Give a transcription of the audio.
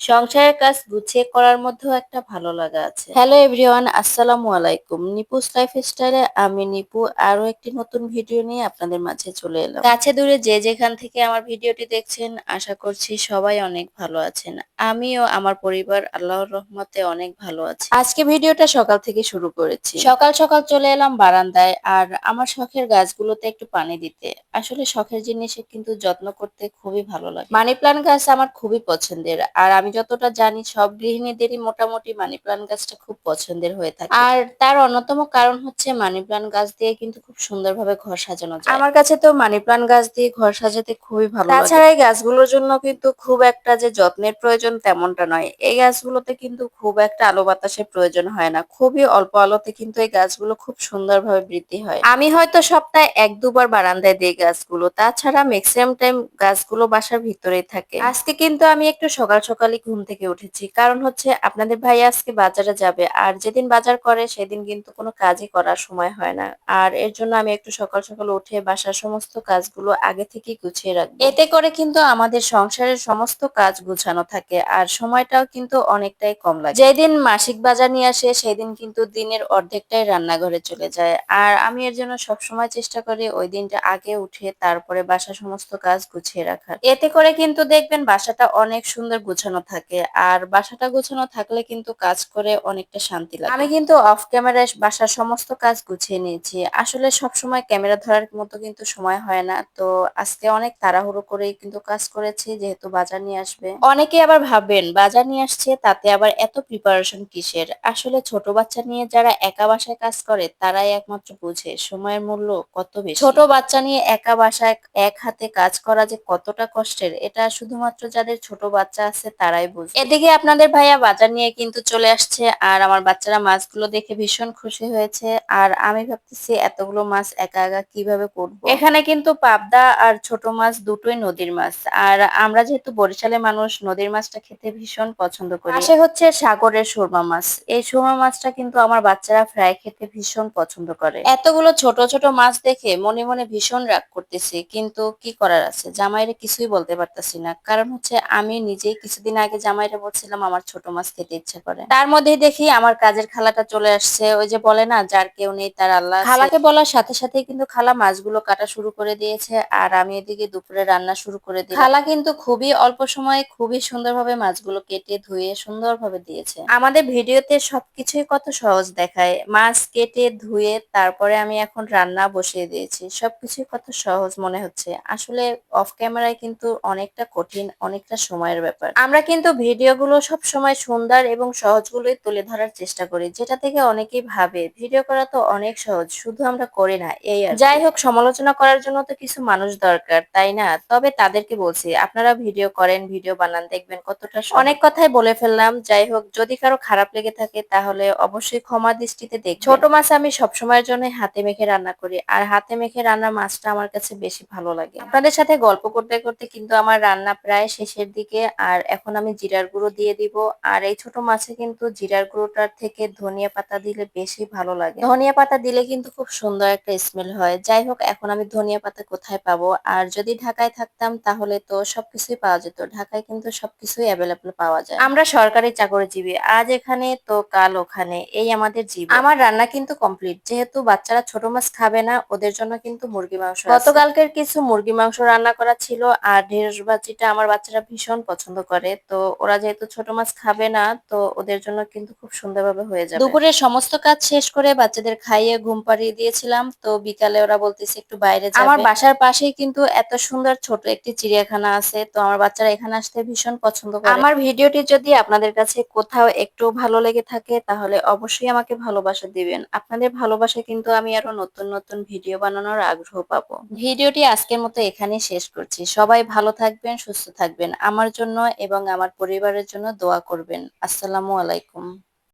সংসারের কাজ গুছিয়ে করার মধ্যেও একটা ভালো লাগা আছে। হ্যালো এভরিওয়ান, আসসালামু আলাইকুম। নিপুস লাইফস্টাইলে আমি নিপু আরো একটি নতুন ভিডিও নিয়ে আপনাদের মাঝে চলে এলাম। কাছে দূরে যে যেখান থেকে আমার ভিডিওটি দেখছেন, আশা করছি সবাই অনেক ভালো আছেন। আমিও আমার পরিবার আল্লাহর রহমতে অনেক ভালো আছি। আজকে ভিডিওটা সকাল থেকে শুরু করেছি। সকাল সকাল চলে এলাম বারান্দায় আর আমার শখের গাছগুলোতে একটু পানি দিতে। আসলে শখের জিনিসে কিন্তু যত্ন করতে খুবই ভালো লাগে। মানি প্লান্ট গাছ আমার খুবই পছন্দের, আর আমি যতটা জানি সব গৃহিণীদেরই মোটামুটি মানি প্লান্ট গাছটা খুব পছন্দের হয়ে থাকে। আর তার অন্যতম কারণ হচ্ছে মানি প্লান্ট গাছ দিয়ে কিন্তু খুব সুন্দরভাবে ঘর সাজানো যায়। আমার কাছে তো মানি প্লান্ট গাছ দিয়ে ঘর সাজাতে খুবই ভালো লাগে। তাছাড়া এই গাছগুলোর জন্য কিন্তু খুব একটা যে যত্নের প্রয়োজন তেমনটা নয়। এই গাছগুলোতে কিন্তু খুব একটা আলো বাতাসের প্রয়োজন হয় না, খুবই অল্প আলোতে কিন্তু এই গাছগুলো খুব সুন্দরভাবে বৃদ্ধি হয়। আমি হয়তো সপ্তাহে এক দুবার বারান্দায় দিই গাছগুলো, তাছাড়া ম্যাক্সিমাম টাইম গাছগুলো বাসার ভিতরেই থাকে। আজকে কিন্তু আমি একটু সকাল সকালই ঘুম থেকে উঠেছি, কারণ হচ্ছে আপনাদের ভাই আজকে বাজারে যাবে, আর যেদিন বাজার করে সেদিন কিন্তু কোনো কাজই করার সময় হয় না। আর এর জন্য আমি একটু সকাল সকাল উঠে বাসার সমস্ত কাজগুলো আগে থেকেই গুছিয়ে রাখবো। এতে করে কিন্তু আমাদের সংসারের সমস্ত কাজ গুছানো থাকে, আর সময়টাও কিন্তু অনেকটাই কম লাগে। যেদিন মাসিক বাজার নিয়ে আসে সেদিন কিন্তু দিনের অর্ধেকটাই রান্নাঘরে চলে যায়, আর আমি এর জন্য সবসময় চেষ্টা করি ওই দিনটা আগে উঠে তারপরে বাসার সমস্ত কাজ গুছিয়ে রাখার। এতে করে কিন্তু দেখবেন বাসাটা অনেক সুন্দর গুছানো থাকে, আর বাসাটা গুছানো থাকলে কিন্তু কাজ করে অনেকটা শান্তি লাগে। আমি কিন্তু অফ ক্যামেরায় বাসার সমস্ত কাজ গুছিয়ে নিয়েছি। আসলে সব সময় ক্যামেরা ধরার মতো কিন্তু সময় হয় না, তো আজকে অনেক তাড়াহুড়ো করেই কিন্তু কাজ করেছি, যেহেতু বাজার নিয়ে আসবে। অনেকে আবার ভাবেন বাজার নিয়ে আসছে তাতে আবার এত প্রিপারেশন কিসের। আসলে ছোট বাচ্চা নিয়ে যারা একা বাসায় কাজ করে তারাই একমাত্র বুঝে সময়ের মূল্য কত বেশি। ছোট বাচ্চা নিয়ে একা বাসায় এক হাতে কাজ করা যে কতটা কষ্টের, এটা শুধুমাত্র যাদের ছোট বাচ্চা আছে তারাই বুঝে। এদিকে আপনাদের ভাইয়া বাজার নিয়ে কিন্তু চলে আসছে, আর আমার বাচ্চারা মাছগুলো দেখে ভীষণ খুশি হয়েছে। আর আমি ভাবতেছি এতগুলো মাছ একা একা কিভাবে করবো। এখানে কিন্তু পাবদা আর ছোট মাছ দুটোই নদীর মাছ, আর আমরা যেহেতু বরিশালের মানুষ নদীর মাছটা খেতে ভীষণ পছন্দ করি। পাশে হচ্ছে সাগরের সুরমা মাছ। এই সুরমা মাছটা কিন্তু আমার বাচ্চারা ফ্রাই খেতে ভীষণ পছন্দ করে। এতগুলো ছোট ছোট মাছ দেখে মনে মনে ভীষণ রাগ করতেছি, কিন্তু কি করার আছে, জামাইরে কিছুই বলতে পারতাছি না। কারণ হচ্ছে আমি নিজেই কিছুদিন আগে জামাইরে বলছিলাম আমার ছোট মাছ খেতে ইচ্ছে করে, তার মধ্যেই দেখি আমার কাজের খালাটা চলে আসছে। ওই যে বলে না, যার কেউ নেই তার আল্লাহ আছে। খালাকে বলার সাথে সাথে কিন্তু খালা মাছগুলো কাটা শুরু করে দিয়েছে, আর আমি এদিকে দুপুরে রান্না শুরু করে দিই। খালা কিন্তু খুবই অল্প সময়ে খুবই সুন্দরভাবে মাছগুলো কেটে ধুয়ে সুন্দরভাবে দিয়েছে। আমাদের ভিডিওতে সবকিছুই কত সহজ দেখায়, মাছ কেটে ধুয়ে তারপরে আমি এখন রান্না বসিয়ে দিয়েছি, সবকিছুই কত সহজ মনে হচ্ছে। আসলে অফ ক্যামেরায় কিন্তু অনেকটা কঠিন, অনেকটা সময়ের ব্যাপার। আমরা কিন্তু ভিডিওগুলো সব সময় সুন্দর এবং সহজগুলোই তুলে ধরার চেষ্টা করি, যেটা থেকে অনেকেই ভাবে ভিডিও করা তো অনেক সহজ, শুধু আমরা করি না এই আর কি। যাই হোক, সমালোচনা করার জন্য তো কিছু মানুষ দরকার, তাই না? তবে তাদেরকে বলছি আপনারা ভিডিও করেন, ভিডিও বানান, দেখবেন কতটা সহজ। অনেক কথাই বলে ফেললাম। যাই হোক, যদি কারো খারাপ লেগে থাকে তাহলে অবশ্যই ক্ষমা দৃষ্টিতে দেখবেন। ছোট মাছ আমি সবসময়ের জন্য হাতে মেখে রান্না করি, আর হাতে মেখে রান্নার মাছটা আমার কাছে বেশি ভালো লাগে। আপনাদের সাথে গল্প করতে করতে কিন্তু আমার রান্না প্রায় শেষের দিকে, আর এখন আমি জিরার গুঁড়ো দিয়ে দিব। আর এই ছোট মাছে কিন্তু জিরার গুঁড়োটার থেকে ধনিয়া পাতা দিলে বেশি ভালো লাগে। ধনিয়া পাতা দিলে কিন্তু খুব সুন্দর একটা স্মেল হয়। যাই হোক, এখন আমি ধনিয়া পাতা কোথায় পাবো? আর যদি ঢাকায় থাকতাম তাহলে তো সবকিছুই পাওয়া যেত। ঢাকায় কিন্তু সবকিছুই অ্যাভেলেবল পাওয়া যায়। আমরা সরকারি চাকরিজীবী, আজ এখানে তো কাল ওখানে, এই আমাদের জীবন। আমার রান্না কিন্তু কমপ্লিট। যেহেতু বাচ্চারা ছোট মাছ খাবে না, ওদের জন্য কিন্তু মুরগি মাংস আছে। গতকালকের কিছু মুরগি মাংস রান্না করা ছিল, আর ঢেঁড়স ভাজিটা আমার বাচ্চারা ভীষণ পছন্দ করে, তো ওরা যেহেতু ছোট মাছ খাবে না, তো ওদের জন্য কিন্তু খুব সুন্দরভাবে হয়ে যাবে। দুপুরের সমস্ত কাজ শেষ করে বাচ্চাদের খাইয়ে ঘুম পাড়িয়ে দিয়েছিলাম, তো বিকালে ওরা বলতেছে একটু বাইরে যাবে। আমার বাসার পাশেই কিন্তু এত সুন্দর ছোট একটি চিড়িয়াখানা আছে, তো আমার বাচ্চারা এখানে আসতে ভীষণ পছন্দ করে। আমার ভিডিওটি যদি আপনাদের কাছে কোথাও একটু ভালো লেগে থাকে তাহলে অবশ্যই আমাকে ভালোবাসা দিবেন। আপনাদের ভালোবাসায় কিন্তু আমি আরো নতুন নতুন ভিডিও বানানোর আগ্রহ পাবো। ভিডিওটি আজকের মতো এখানেই শেষ করছি। সবাই ভালো থাকবেন, সুস্থ থাকবেন। আমার জন্য এবং আমার পরিবারের জন্য দোয়া করবেন। আসসালামু আলাইকুম।